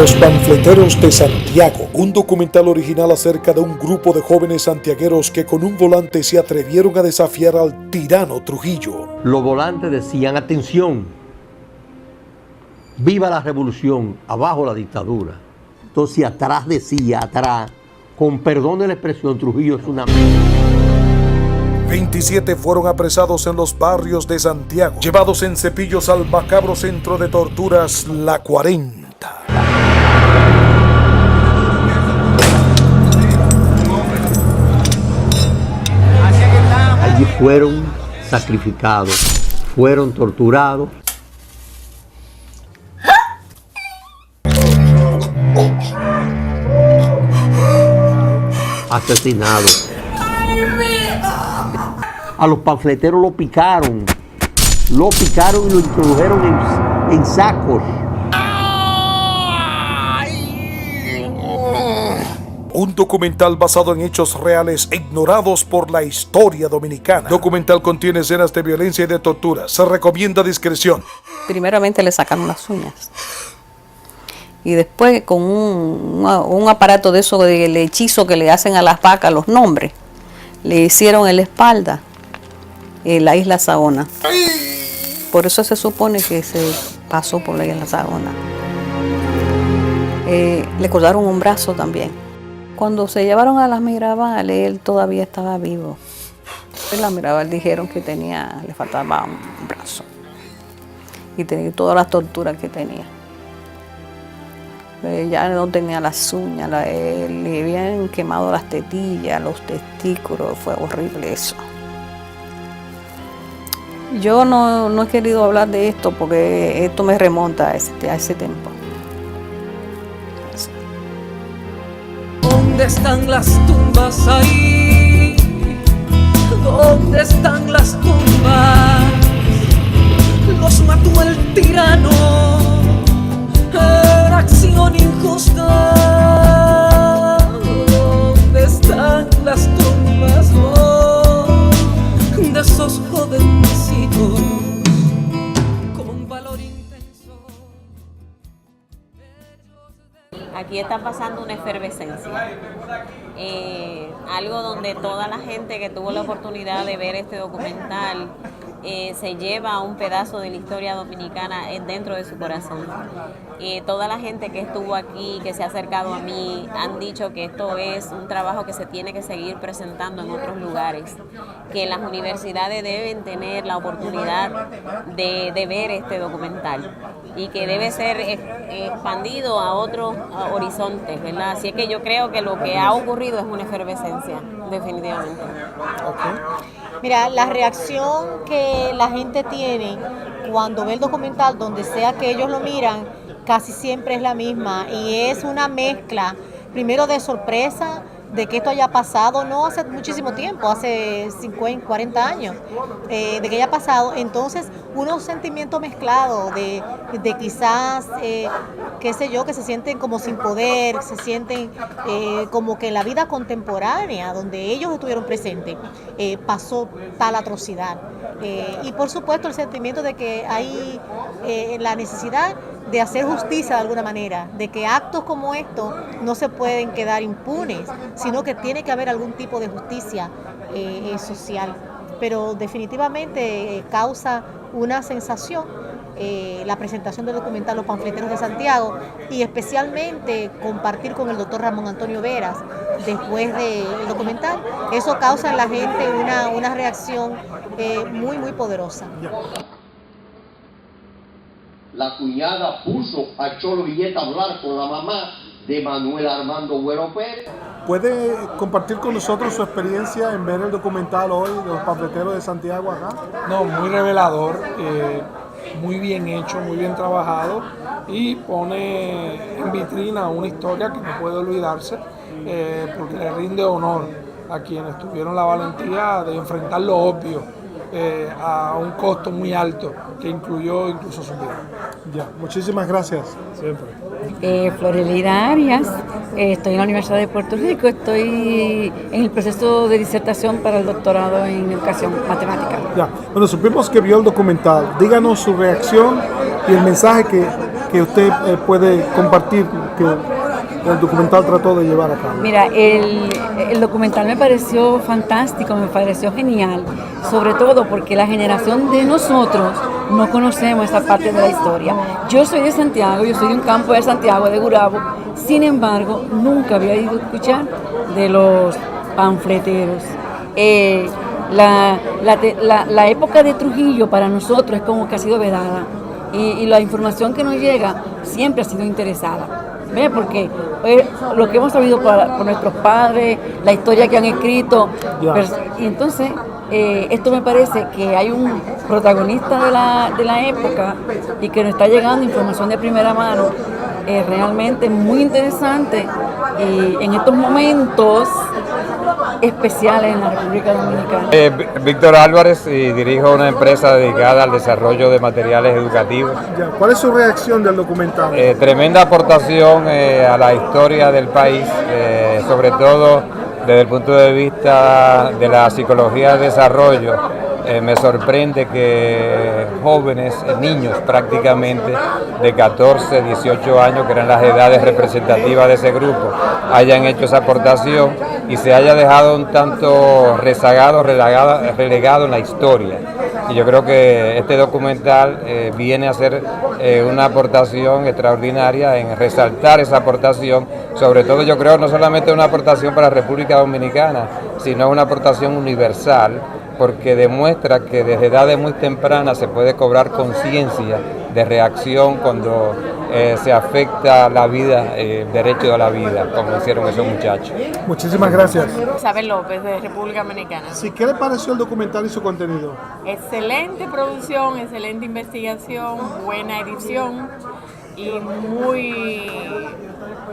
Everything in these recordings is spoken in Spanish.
Los Panfleteros de Santiago, un documental original acerca de un grupo de jóvenes santiagueros que con un volante se atrevieron a desafiar al tirano Trujillo. Los volantes decían: atención, viva la revolución, abajo la dictadura. Entonces atrás decía, atrás, con perdón de la expresión, Trujillo es una... 27 fueron apresados en los barrios de Santiago, llevados en cepillos al macabro centro de torturas La 40. Allí fueron sacrificados, fueron torturados. Asesinados. A los panfleteros lo picaron y lo introdujeron en sacos. Un documental basado en hechos reales ignorados por la historia dominicana. El documental contiene escenas de violencia y de tortura. Se recomienda discreción. Primeramente le sacaron las uñas. Y después con un aparato de eso del hechizo que le hacen a las vacas, los nombres, le hicieron en la espalda la isla Saona. Por eso se supone que se pasó por la isla Saona. Le cortaron un brazo también. Cuando se llevaron a las Mirabal, él todavía estaba vivo. En la Mirabal dijeron que le faltaba un brazo. Y tenía todas las torturas que tenía. Ya no tenía las uñas, le habían quemado las tetillas, los testículos, fue horrible eso. Yo no he querido hablar de esto porque esto me remonta a ese tiempo. ¿Dónde están las tumbas ahí? ¿Dónde están las tumbas? Los mató el tirano. Era acción injusta. ¿Dónde están las tumbas de esos jovencitos con valor intenso? Aquí está pasando una efervescencia, algo donde toda la gente que tuvo la oportunidad de ver este documental se lleva un pedazo de la historia dominicana dentro de su corazón. Toda la gente que estuvo aquí, que se ha acercado a mí, han dicho que esto es un trabajo que se tiene que seguir presentando en otros lugares, que las universidades deben tener la oportunidad de ver este documental y que debe ser expandido a otros horizontes, ¿verdad? Así es que yo creo que lo que ha ocurrido es una efervescencia, definitivamente. Okay. Mira, la reacción que la gente tiene cuando ve el documental, donde sea que ellos lo miran, casi siempre es la misma y es una mezcla, primero de sorpresa, de que esto haya pasado, no hace muchísimo tiempo, hace 50, 40 años, de que haya pasado, entonces unos sentimientos mezclados de quizás, qué sé yo, que se sienten como sin poder, se sienten como que en la vida contemporánea, donde ellos estuvieron presentes, pasó tal atrocidad. Y por supuesto el sentimiento de que hay la necesidad de hacer justicia de alguna manera, de que actos como estos no se pueden quedar impunes, sino que tiene que haber algún tipo de justicia social. Pero definitivamente causa una sensación la presentación del documental Los Panfleteros de Santiago y especialmente compartir con el doctor Ramón Antonio Veras después del documental. Eso causa en la gente una reacción muy, muy poderosa. La cuñada puso a Cholo Villeta a hablar con la mamá de Manuel Armando Güero Pérez. ¿Puede compartir con nosotros su experiencia en ver el documental hoy de Los Panfleteros de Santiago acá? No, muy revelador, muy bien hecho, muy bien trabajado y pone en vitrina una historia que no puede olvidarse porque le rinde honor a quienes tuvieron la valentía de enfrentar lo obvio a un costo muy alto que incluyó incluso su vida. Ya, muchísimas gracias. Siempre. Florelida Arias, estoy en la Universidad de Puerto Rico, estoy en el proceso de disertación para el doctorado en educación matemática. Ya, bueno, supimos que vio el documental. Díganos su reacción y el mensaje que que usted puede compartir que el documental trató de llevar a cabo? Mira, el documental me pareció fantástico, me pareció genial, sobre todo porque la generación de nosotros no conocemos esa parte de la historia. Yo soy de Santiago, yo soy de un campo de Santiago, de Gurabo, sin embargo, nunca había ido a escuchar de los panfleteros. La época de Trujillo para nosotros es como que ha sido vedada y la información que nos llega siempre ha sido interesada. ¿Ve? Porque lo que hemos sabido por nuestros padres, la historia que han escrito, y entonces esto me parece que hay un protagonista de la época y que nos está llegando información de primera mano, realmente muy interesante y en estos momentos especiales en la República Dominicana. Víctor Álvarez y dirijo una empresa dedicada al desarrollo de materiales educativos. ¿Cuál es su reacción del documental? Tremenda aportación a la historia del país, sobre todo desde el punto de vista de la psicología del desarrollo. Me sorprende que jóvenes, niños prácticamente de 14, 18 años, que eran las edades representativas de ese grupo, hayan hecho esa aportación y se haya dejado un tanto relegado en la historia. Y yo creo que este documental viene a ser una aportación extraordinaria en resaltar esa aportación, sobre todo yo creo no solamente una aportación para la República Dominicana, sino una aportación universal, porque demuestra que desde edades muy tempranas se puede cobrar conciencia de reacción cuando se afecta la vida, el derecho a la vida, como hicieron esos muchachos. Muchísimas gracias. Isabel López, de República Dominicana. Sí, ¿qué le pareció el documental y su contenido? Excelente producción, excelente investigación, buena edición y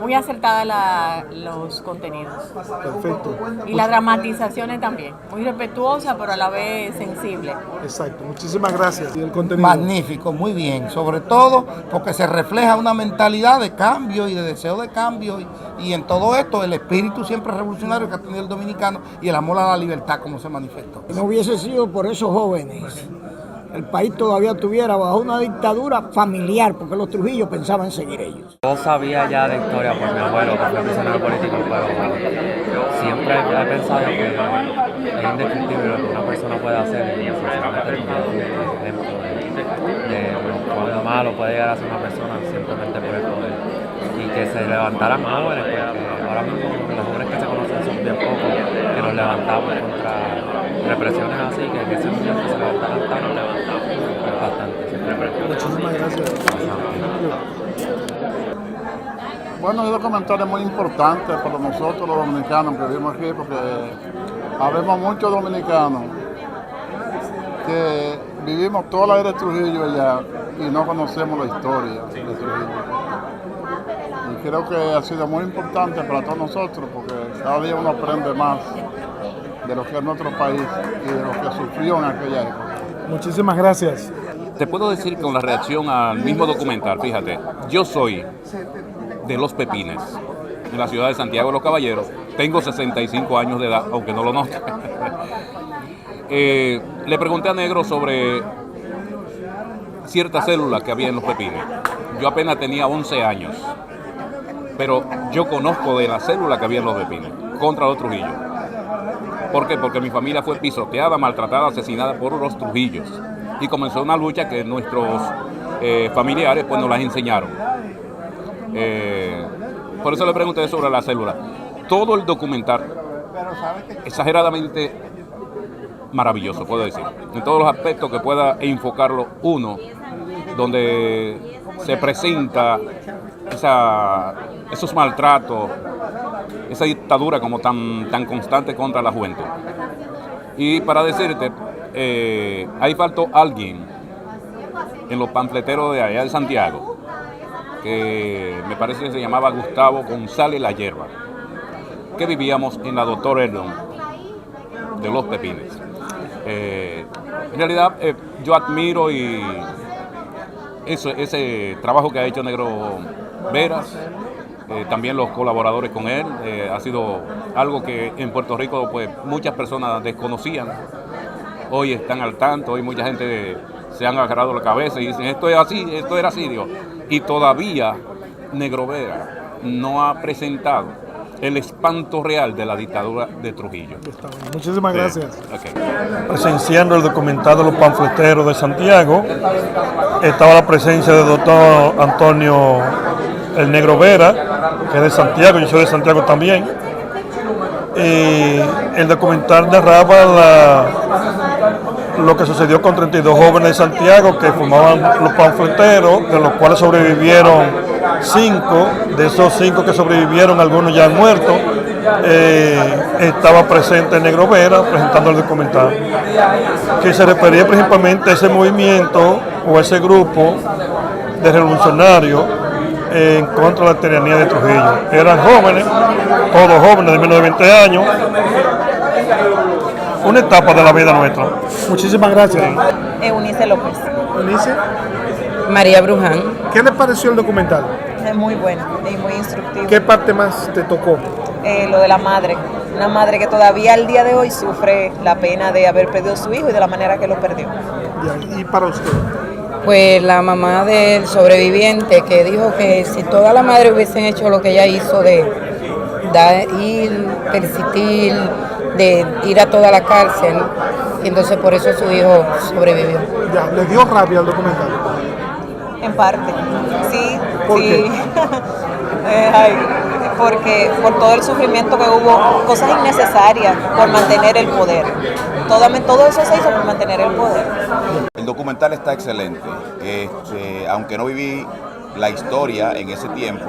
muy acertada los contenidos. Perfecto. Y las dramatizaciones también, muy respetuosa pero a la vez sensible. Exacto, muchísimas gracias. ¿Y el contenido? Magnífico, muy bien, sobre todo porque se refleja una mentalidad de cambio y de deseo de cambio y en todo esto el espíritu siempre revolucionario que ha tenido el dominicano y el amor a la libertad como se manifestó. No hubiese sido por esos jóvenes, el país todavía estuviera bajo una dictadura familiar, porque los Trujillos pensaban seguir ellos. Yo sabía ya de historia por mi abuelo, que fue prisionero político, pero siempre he pensado que es indescriptible lo que una persona puede hacer y sinceramente un ejemplo de cuán malo puede llegar a ser una persona simplemente por el poder. Y que se levantaran jóvenes, porque ahora mismo los jóvenes que se conocen son bien pocos, que nos levantamos contra represiones así, que en ese momento se levantaran tan es bastante. Muchísimas gracias. Bueno, el documental es muy importante para nosotros los dominicanos que vivimos aquí, porque habemos muchos dominicanos que vivimos toda la vida de Trujillo allá y no conocemos la historia de Trujillo. Y creo que ha sido muy importante para todos nosotros, porque cada día uno aprende más de lo que es nuestro país y de lo que sufrió en aquella época. Muchísimas gracias. Te puedo decir con la reacción al mismo documental, fíjate, yo soy de Los Pepines, en la ciudad de Santiago de los Caballeros, tengo 65 años de edad, aunque no lo note. Le pregunté a Negro sobre ciertas células que había en Los Pepines. Yo apenas tenía 11 años, pero yo conozco de la célula que había en Los Pepines contra los Trujillos. ¿Por qué? Porque mi familia fue pisoteada, maltratada, asesinada por los Trujillos. Y comenzó una lucha que nuestros familiares pues nos las enseñaron. Por eso le pregunté sobre la célula. Todo el documental, exageradamente maravilloso, puedo decir. En todos los aspectos que pueda enfocarlo uno, donde se presenta esos maltratos, esa dictadura como tan constante contra la juventud. Y para decirte, ahí faltó alguien en los panfleteros de allá de Santiago, que me parece que se llamaba Gustavo González La Yerba, que vivíamos en la Doctor Erdon de Los Pepines. En realidad yo admiro ese trabajo que ha hecho Negro Veras, también los colaboradores con él, ha sido algo que en Puerto Rico pues muchas personas desconocían, hoy están al tanto, hoy mucha gente se han agarrado la cabeza y dicen, esto es así, esto era así, Dios. Y todavía Negro Vera no ha presentado el espanto real de la dictadura de Trujillo. Muchísimas gracias. Okay. Presenciando el documental de los panfleteros de Santiago, estaba la presencia del doctor Antonio el Negro Vera, que es de Santiago, yo soy de Santiago también. El documental narraba lo que sucedió con 32 jóvenes de Santiago que formaban los panfleteros, de los cuales sobrevivieron 5. De esos 5 que sobrevivieron, algunos ya han muerto. Estaba presente el Negro Vera presentando el documental, que se refería principalmente a ese movimiento o ese grupo de revolucionarios en contra de la tiranía de Trujillo. Eran jóvenes, todos jóvenes de menos de 20 años, una etapa de la vida nuestra. Muchísimas gracias. Eunice López. Eunice. María Bruján. ¿Qué le pareció el documental? Es muy bueno y muy instructivo. ¿Qué parte más te tocó? Lo de la madre. Una madre que todavía al día de hoy sufre la pena de haber perdido a su hijo y de la manera que lo perdió. Ya, ¿y para usted? Pues la mamá del sobreviviente que dijo que si todas las madres hubiesen hecho lo que ella hizo de ir, persistir, de ir a toda la cárcel, y entonces por eso su hijo sobrevivió. Ya, ¿le dio rabia al documental? En parte, sí. ¿Por sí. Porque por todo el sufrimiento que hubo, cosas innecesarias por mantener el poder. Todo eso se hizo por mantener el poder. El documental está excelente, aunque no viví la historia en ese tiempo,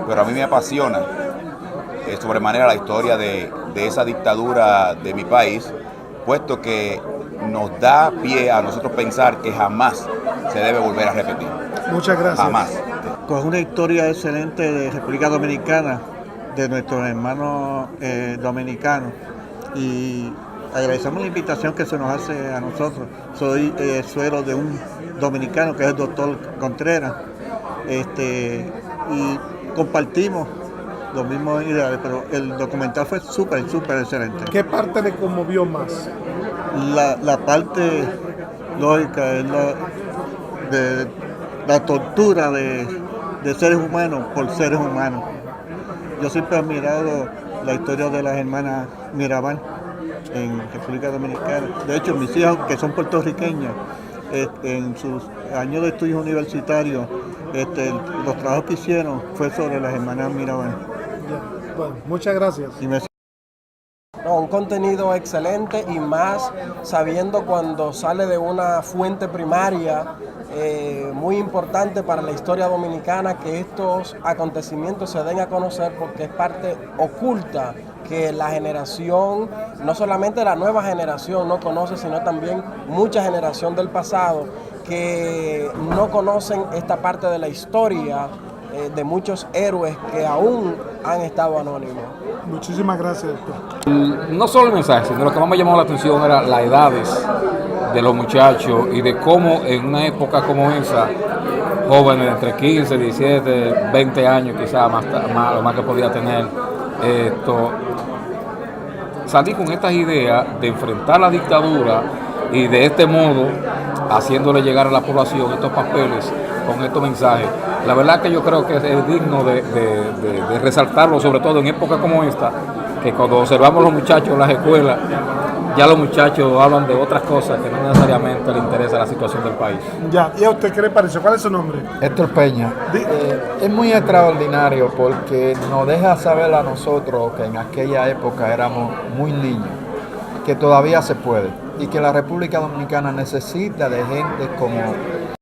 pero a mí me apasiona sobremanera la historia de esa dictadura de mi país, puesto que nos da pie a nosotros pensar que jamás se debe volver a repetir. Muchas gracias. Jamás. Con una historia excelente de República Dominicana, de nuestros hermanos dominicanos, y agradecemos la invitación que se nos hace a nosotros. Soy suero de un dominicano que es el doctor Contreras, y compartimos los mismos ideales, pero el documental fue súper excelente. ¿Qué parte le conmovió más? La parte lógica es de la tortura de seres humanos por seres humanos. Yo siempre he admirado la historia de las hermanas Mirabal en República Dominicana. De hecho, mis hijas, que son puertorriqueñas, en sus años de estudios universitarios, los trabajos que hicieron fue sobre las hermanas Mirabal. Bueno, muchas gracias. Un contenido excelente y más sabiendo cuando sale de una fuente primaria muy importante para la historia dominicana que estos acontecimientos se den a conocer, porque es parte oculta que la generación, no solamente la nueva generación no conoce, sino también mucha generación del pasado que no conocen esta parte de la historia de muchos héroes que aún han estado anónimos. Muchísimas gracias, doctor. No solo el mensaje, sino lo que más me llamó la atención era las edades de los muchachos y de cómo en una época como esa, jóvenes entre 15, 17, 20 años quizás, lo más que podía tener, salir con estas ideas de enfrentar la dictadura y de este modo haciéndole llegar a la población estos papeles con estos mensajes. La verdad que yo creo que es digno de resaltarlo, sobre todo en épocas como esta, que cuando observamos los muchachos en las escuelas, ya los muchachos hablan de otras cosas que no necesariamente les interesa la situación del país. Ya, ¿y a usted qué le pareció? ¿Cuál es su nombre? Héctor Peña. Es muy extraordinario porque nos deja saber a nosotros que en aquella época éramos muy niños, que todavía se puede y que la República Dominicana necesita de gente como